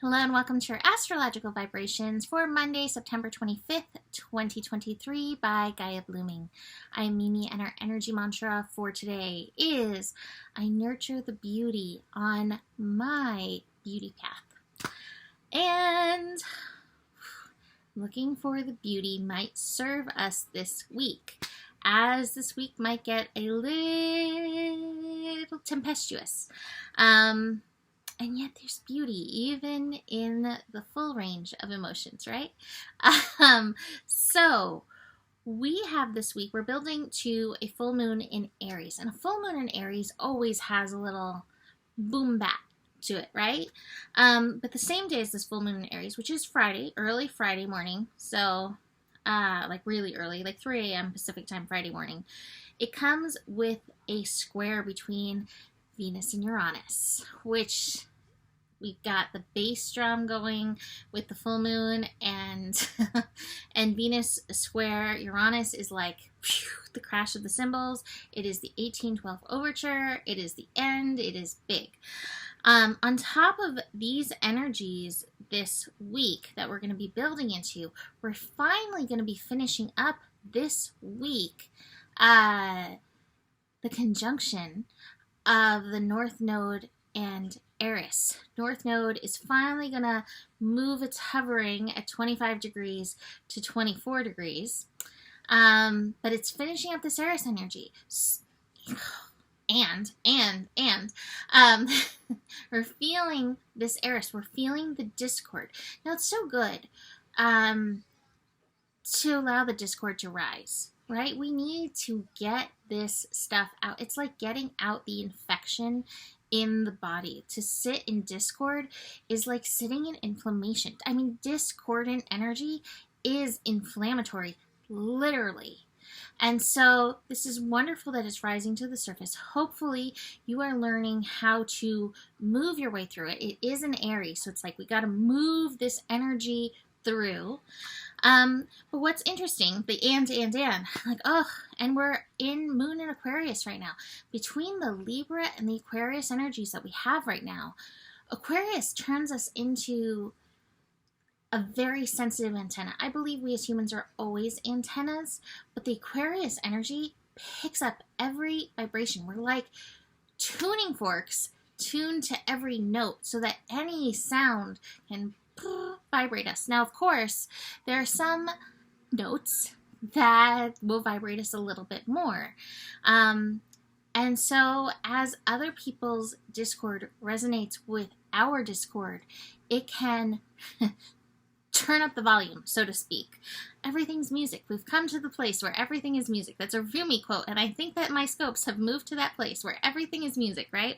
Hello and welcome to your astrological vibrations for Monday, September 25th, 2023 by Gaia Blooming. I am Mimi and our energy mantra for today is I nurture the beauty on my beauty path. And looking for the beauty might serve us this week, as this week might get a little tempestuous. And yet there's beauty even in the full range of emotions, right? So we have this week, we're building to a full moon in Aries. And a full moon in Aries always has a little boom bap to it, right? But the same day as this full moon in Aries, which is Friday, early Friday morning. So like really early, like 3 a.m. Pacific time Friday morning. It comes with a square between Venus and Uranus, which we've got the bass drum going with the full moon, and and Venus square Uranus is like the crash of the cymbals. It is the 1812 overture. It is the end. It is big. On top of these energies this week that we're going to be building into, we're finally going to be finishing up this week the conjunction of the North Node and Eris. North Node is finally going to move its hovering at 25 degrees to 24 degrees. But it's finishing up this Eris energy. And we're feeling this Eris. We're feeling the discord. Now, it's so good to allow the discord to rise, right? We need to get this stuff out. It's like getting out the infection in the body. To sit in discord is like sitting in inflammation. I mean, discordant energy is inflammatory, literally. And so this is wonderful that it's rising to the surface. Hopefully you are learning how to move your way through it. It is an Aries, so it's like we got to move this energy through. But what's interesting, the and, like, and we're in Moon and Aquarius right now. Between the Libra and the Aquarius energies that we have right now, Aquarius turns us into a very sensitive antenna. I believe we as humans are always antennas, but the Aquarius energy picks up every vibration. We're like tuning forks tuned to every note so that any sound can vibrate us. Now, of course, there are some notes that will vibrate us a little bit more. And so as other people's discord resonates with our discord, it can turn up the volume, so to speak. Everything's music. We've come to the place where everything is music. That's a Rumi quote, and I think that my scopes have moved to that place where everything is music, right?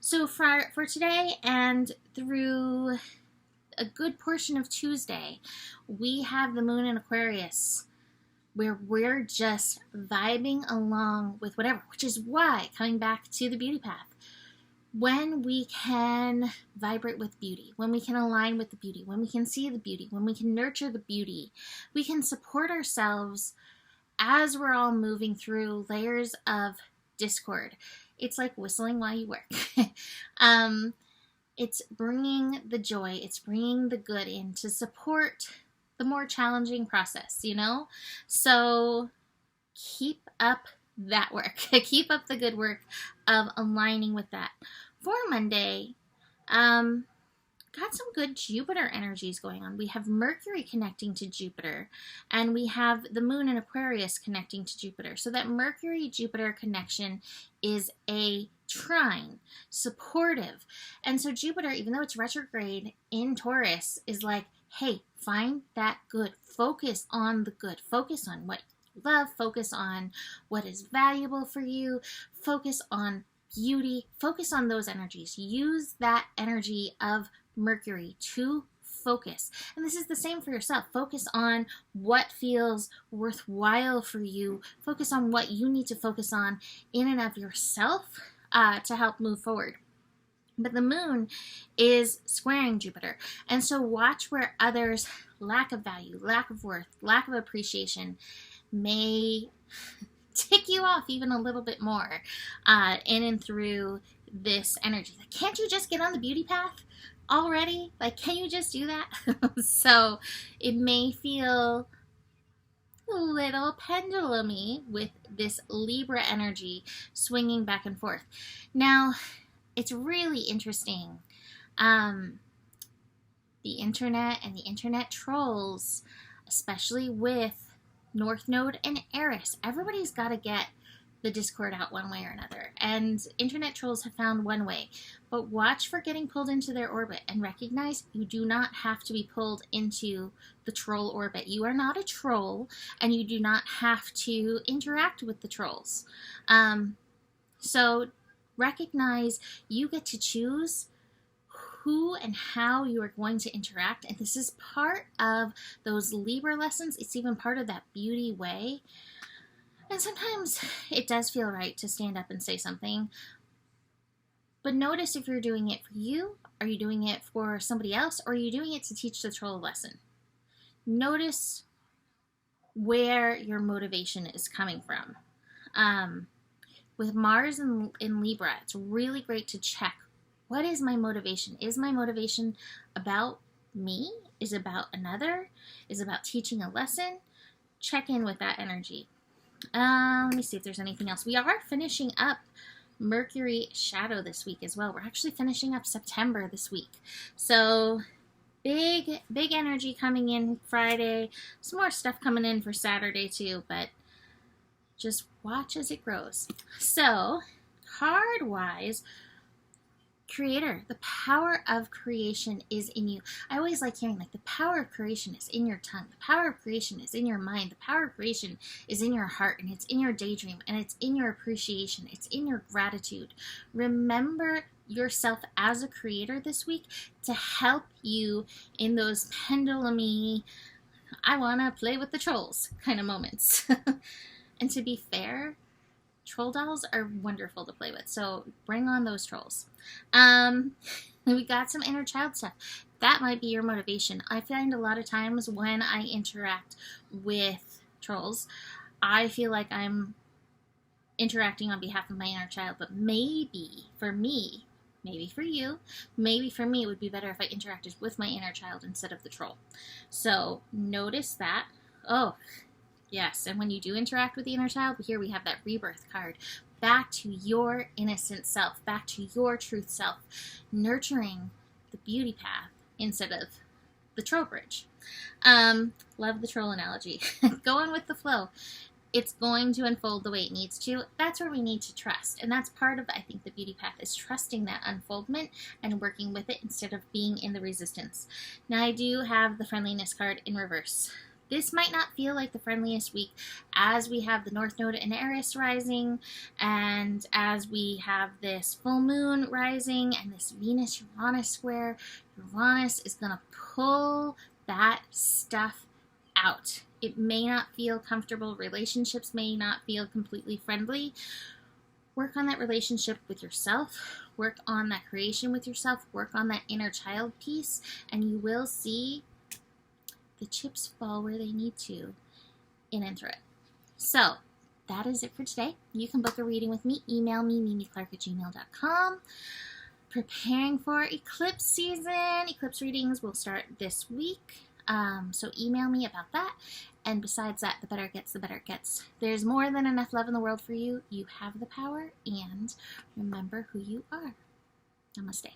So for today and through a good portion of Tuesday, we have the moon in Aquarius, where we're just vibing along with whatever, which is why, coming back to the beauty path, when we can vibrate with beauty, when we can align with the beauty, when we can see the beauty, when we can nurture the beauty, we can support ourselves as we're all moving through layers of discord. It's like whistling while you work. It's bringing the joy, it's bringing the good in to support the more challenging process, you know? So keep up that work. Keep up the good work of aligning with that. For Monday, got some good Jupiter energies going on. We have Mercury connecting to Jupiter, and we have the moon in Aquarius connecting to Jupiter. So that Mercury-Jupiter connection is a trine, supportive. And so Jupiter, even though it's retrograde in Taurus, is like, hey, find that good. Focus on the good. Focus on what you love. Focus on what is valuable for you. Focus on beauty. Focus on those energies. Use that energy of Mercury to focus. And this is the same for yourself. Focus on what feels worthwhile for you. Focus on what you need to focus on in and of yourself to help move forward. But the moon is squaring Jupiter. And so watch where others' lack of value, lack of worth, lack of appreciation may tick you off even a little bit more in and through this energy. Can't you just get on the beauty path? already? Like, can you just do that? So it may feel a little pendulum-y with this Libra energy swinging back and forth. Now, it's really interesting. The internet and the internet trolls, especially with North Node and Eris, everybody's got to get the Discord out one way or another. And internet trolls have found one way. But watch for getting pulled into their orbit and recognize you do not have to be pulled into the troll orbit. You are not a troll, and you do not have to interact with the trolls. So recognize you get to choose who and how you are going to interact. And this is part of those Libra lessons. It's even part of that beauty way. And sometimes it does feel right to stand up and say something. But notice if you're doing it for you, are you doing it for somebody else, or are you doing it to teach the troll a lesson? Notice where your motivation is coming from. With Mars in Libra, it's really great to check, what is my motivation? Is my motivation about me? Is it about another? Is it about teaching a lesson? Check in with that energy. Let me see if there's anything else. We are finishing up Mercury shadow this week as well. We're actually finishing up September this week. So big energy coming in Friday. Some more stuff coming in for Saturday too, but just watch as it grows. So card-wise, Creator, the power of creation is in you. I always like hearing, like, the power of creation is in your tongue. The power of creation is in your mind. The power of creation is in your heart, and it's in your daydream, and it's in your appreciation. It's in your gratitude. Remember yourself as a creator this week to help you in those pendulum-y, I want to play with the trolls kind of moments. And to be fair, troll dolls are wonderful to play with, so bring on those trolls. We got some inner child stuff. That might be your motivation. I find a lot of times when I interact with trolls, I feel like I'm interacting on behalf of my inner child, but maybe for me, maybe for you, maybe for me, it would be better if I interacted with my inner child instead of the troll. So notice that. Oh, yes, and when you do interact with the inner child, here we have that rebirth card. Back to your innocent self, back to your truth self, nurturing the beauty path instead of the troll bridge. Love the troll analogy. Going with the flow. It's going to unfold the way it needs to. That's where we need to trust. And that's part of, I think, the beauty path, is trusting that unfoldment and working with it instead of being in the resistance. Now, I do have the friendliness card in reverse. This might not feel like the friendliest week as we have the North Node in Aries rising, and as we have this full moon rising and this Venus-Uranus square. Uranus is going to pull that stuff out. It may not feel comfortable. Relationships may not feel completely friendly. Work on that relationship with yourself. Work on that creation with yourself. Work on that inner child piece, and you will see the chips fall where they need to in and through it. So that is it for today. You can book a reading with me. Email me, mimiclark@gmail.com. Preparing for eclipse season. Eclipse readings will start this week. So email me about that. And besides that, the better it gets, the better it gets. There's more than enough love in the world for you. You have the power, and remember who you are. Namaste.